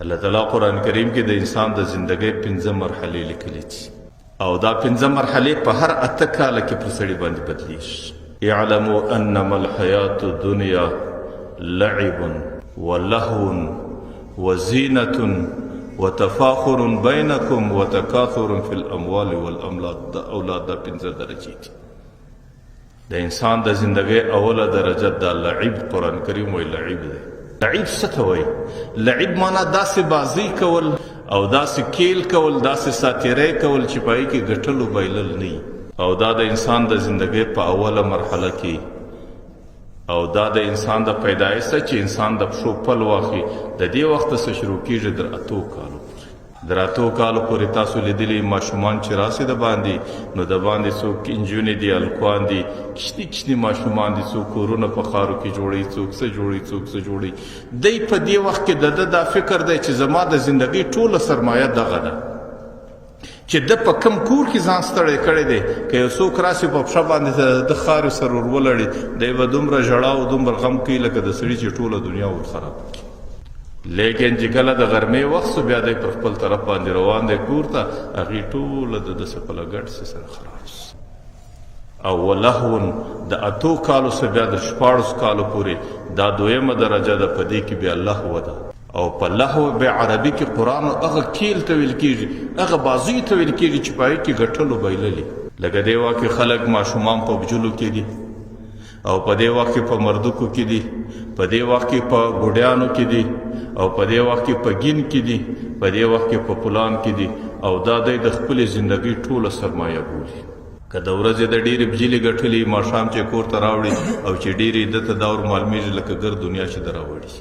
الله تعالی قرآن کریم کې د انسان د زندګۍ 15 مرحلې لیکلي دي او دا 15 مرحلې په هر 8 کاله کې پر سړي باندې بدلیږي. اعلموا انما الحیات الدنیا لعب ولهو وزینة وتفاخر بینکم وتکاثر فی الاموال والاملاک. دا اولاد دا 15 درجې دي. د انسان د زندګۍ اوله درجه دا لعب قرآن کریم وی لعب دی. لعب څه ته وایي؟ لعب معنا داسې بازی کول او داسې کیل کول، داسې ساتیری کول چې پای کې ګټلو بایلل نه. او دا د انسان د زندګۍ په اوله مرحله کې او دا د انسان د پیدایښت چې انسان د پښو پل واخلي د دې وخت څخه شروع کیږي در 8 کالو پورې. در 8 کالو پورې تاسو لیدلی ماشومان چې راسي د باندې، نو د باندې څوک انجونې دي، الکوان دي، کشتي ماشومان دي، څوک کورونه په خارو کې جوړي، څوک څه جوړي، څوک څه جوړي. دی په دې وخت کې د دا فکر دی چې زما د زندګۍ ټوله سرمایه دغه ده چې د په کم کور کې ځان ستړی کړی دی. که یو څوک راسي په پښه باندې د خارو سر ور ولړي، دی به دومره ژړا او دومره غم کوي لکه د سړي چې ټوله دنیا ور خراب کړي. لیکن چې کله د غرمې وخت سو، بیا دی پر خپل طرف باندې روان دی کور ته، هغې ټوله د ده څه په لګډ سره خراب سو. او ولهو د 8 کالو څخه بیا د 14 کالو پورې دا دویمه درجه ده. په دې کې بیا لهو ده. او په لهو به عربي کې قرآن هغه کیل ته ویل کېږي، هغه بازی ته ویل کېږي چې پای کې ګټلو بایللي. لکه دې وخت کې خلک ماشومان په بجلو کې دي، او په دې وخت کې په مردکو کې دي، په دې وخت کې په ګوډیانو کې دي، او په دې وخت کې په ګین کې دي، په دې وخت کې په پلان کې دي. او دا د خپل زندګۍ ټوله سرمایه بولي. که د ورځې د ډېرې بجلې ګټلې، ماښام چې کور ته راوړي او چې ډېرې ده ته دا ور معلومېږي لکه ګر دنیا چې ده راوړي.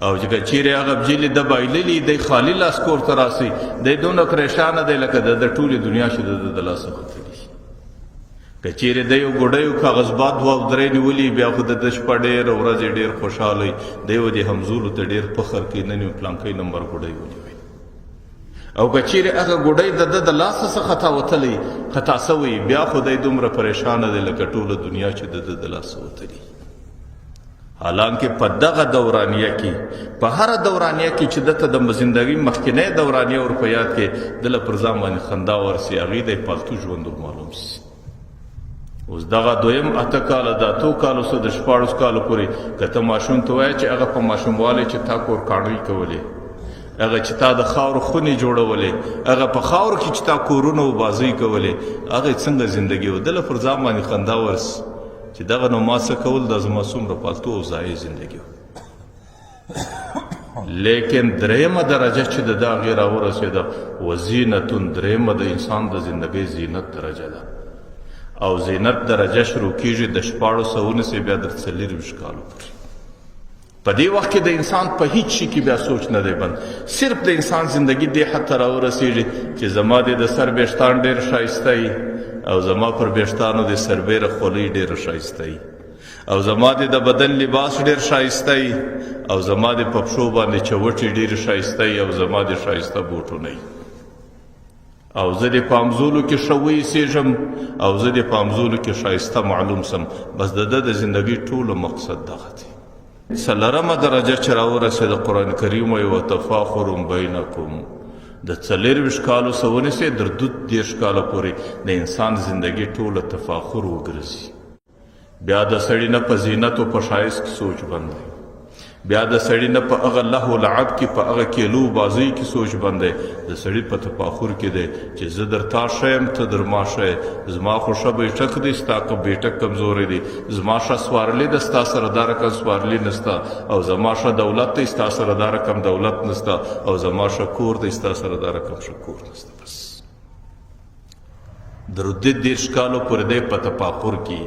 او چې چیرې هغه بجلې د بایللي، دی خالي لاس کور ته راسي، دی دونه پریشانه دی لکه د ټولې دنیا چې د لاسه ختلي. که چیرې دی یو ګوډیو کاغذباد 2 او 3 نیولي، بیا خو د شپه ډېر ورځې ډېر خوشحاله دی و دې همزولو ته ډېر فخر کوي، نن یو پلانکی نمبر ګوډی ونیوی. او که چیرې هغه ګوډی د لاسه څخه خطا وتلی، خطا سوی، بیا خو دی دومره پریشانه دی لکه ټوله دنیا چې د لاسه وتلي. حالانکه په دغه دورانیه کې، په هر دورانیه کې چې دته د زندګۍ مخکینی دورانیه ور په یاد کې دله پر ځان باندې خندا ورسي، هغې د پالتو ژوند معلوم سي. اوس دغه دویم 8 کاله د 8 کالو څخه د 14 کالو پورې که ته ماشوم ته وایې چې هغه په ماشوموالي چې تا کور کاڼوي کولې، هغه چې تا د خاورو خونې جوړولې، هغه په خاورو کې چې تا کورونه و بازۍ کولې، هغې څنګه زندګي و. دله پر ځان باندې خندا ورسي چې دغه نو ما څه کول، دا زما څومره پالتو او ضایع زندګي وه. لیکن دریمه درجه چې د دا هغې راورسېده، وزینتون، دریمه د انسان د زندګۍ زینت درجه ده. او زینت درجه شروع کېږي د 1419 بیا در 24 کالو پورې. په دې وخت کې د انسان په هیڅ شي کې بیا سوچ نه دی بند. صرف د انسان زندګي دې حد ته راورسېږي چې زما د سر ویښتان ډېر ښایسته وي، او زما پر ویښتانو د سربیره خولۍ ډېره ښایسته وي، او زما د بدن لباس ډېر ښایسته وي، او زما د په پښو باندې چوټې ډېرې ښایسته وي، او زما د ښایسته بوټونه وي، او زه د پامزولو کې ښه وایسېږم، او زه د پامزولو کې ښایسته معلوم سم. بس د ده د زندګۍ ټوله مقصد دغه دی. 4مه درجه چې راورسېده قرآن کریم وایي وتفاخر بینکم. د 24 کالو څخه ونیسئ در 30 کاله پورې د انسان زندګي ټوله تفاخر وګرځي. بیا د سړي نه په زینت او په ښایست کې سوچ بند دی. بیا د سړي نه په هغه لهو لعب کې، په هغه کیلو بازۍ کې سوچ بند دی. د سړي په تفاخر کې دی چې زه در تا ښه یم، ته در ما ښه یې، زما خو ښه بیټک دی، ستا که بیټک کمزوری دی، زما ښه سوارلی ده، ستا سره دا رقم سوارلی نسته، او زما ښه دولت دی، ستا سره دا رقم دولت نسته، او زما ښه کور دی، ستا سره دا رقم ښه کور نسته. بس در 30 کالو پورې دی په تفاخر کې.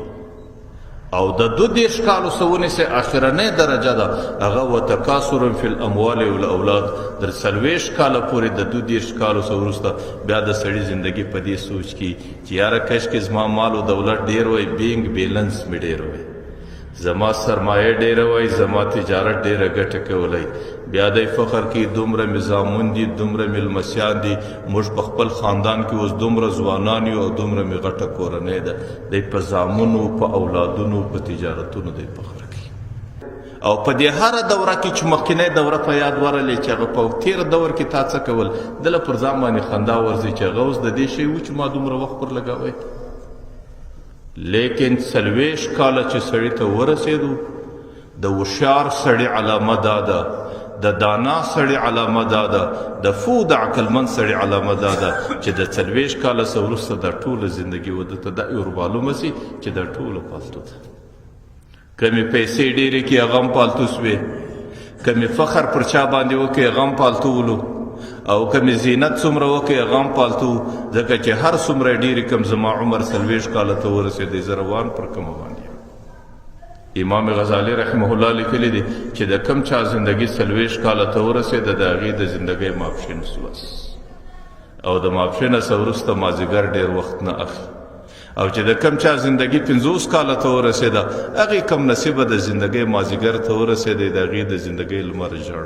او د 32 کالو څخه ونیسئ اخرنۍ درجه ده، هغه وتکاثر فی الاموال والاولاد. در 40 کاله پورې د 32 کالو څخه وروسته بیا د سړي زندګي په دې سوچ کې چې یاره کشکې زما مال او دولت ډېر وای، بینک بیلنس مې ډېر وای، زما سرمایه ډېره وای، زما تجارت ډېره ګټه کولی. بیا دی فخر کوي دومره مې زامن دي، دومره مې لمسیان دي، موږ په خپل خاندان کې اوس دومره ځوانان یو، او دومره مې غټه کورنۍ ده. دی په زامنو، په اولادونو، په تجارتونو دی فخر کوي. او په دې هره دوره کې چې مخکینی دوره په یاد ورلې چې هغه په تېر دور کې تا څه کول دله پر ځان باندې خندا ورځي چې هغه اوس د دې شی و چې ما دومره وخت پر لګوی لیکن 40 کاله چې سړي ته ورسېدو د هوښیار سړي علامه دا ده د دانا سړي علامه دا ده د فو د عقلمند سړي علامه دا ده چې د 40 کاله څه وروسته دا ټوله زندګي وده ته دا یو معلومه سي چې دا ټوله پالتو ده کمی پیسې ډېرې کې هغه هم پالتو سوې کمی فخر پر چا باندې وکړي هغه هم پالتو ولو او کمی زینت څومره وکړي هغه هم پالتو ځکه چې هر څومره ډېرې کم زما عمر 40 کاله ته ورسېدی زه روان پر کومه باندې امام غزالی رحمه الله لیکلی دی چې د کم چا زندگی 40 کاله ته ورسېده د هغې د زندګۍ ماپښین سوس او د ماپښینه څه وروسته مازدیګر ډېر وخت نه اخلي او چې د کم چا زندگی 50 کاله ته ورسېده هغې کم نصیبه د زندګۍ مازدیګر ته ورسېدی د هغې د زندګۍ لمر ژړ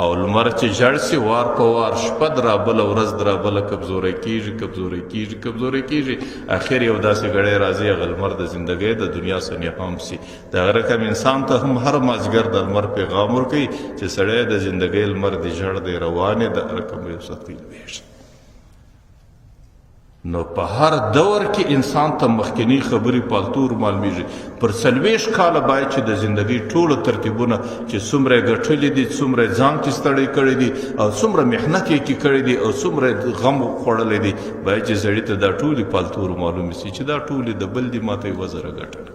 او لمر چې ژړ سي وار په وار شپه درابله ورځ درابله کمزوری کېږي اخر یو داسې ګړی راځي هغه لمر د زندګۍ د دنیا څخه نیهام سي د هغه رقم انسان ته هم هر مازدیګر د لمر پیغام ورکوي چې سړی د زندګۍ لمر دی ژړ دی روان یې د رقم یو سختي لویږي نو په هر دور کې انسان ته مخکنی خبرې پالتور معلومیږي پر 40 کاله باید چې د زندګۍ ټولو ترتیبونه چې څومره یې ګټلي دي څومره یې ځان کې ستړی کړی دي او څومره محنت یې کې کړی دی او څومره غم خوړلی دی باید چې سړي ته دا ټولې پالتور معلومې سي چې دا ټولې د بل دي ما ته یې 1000 ګټله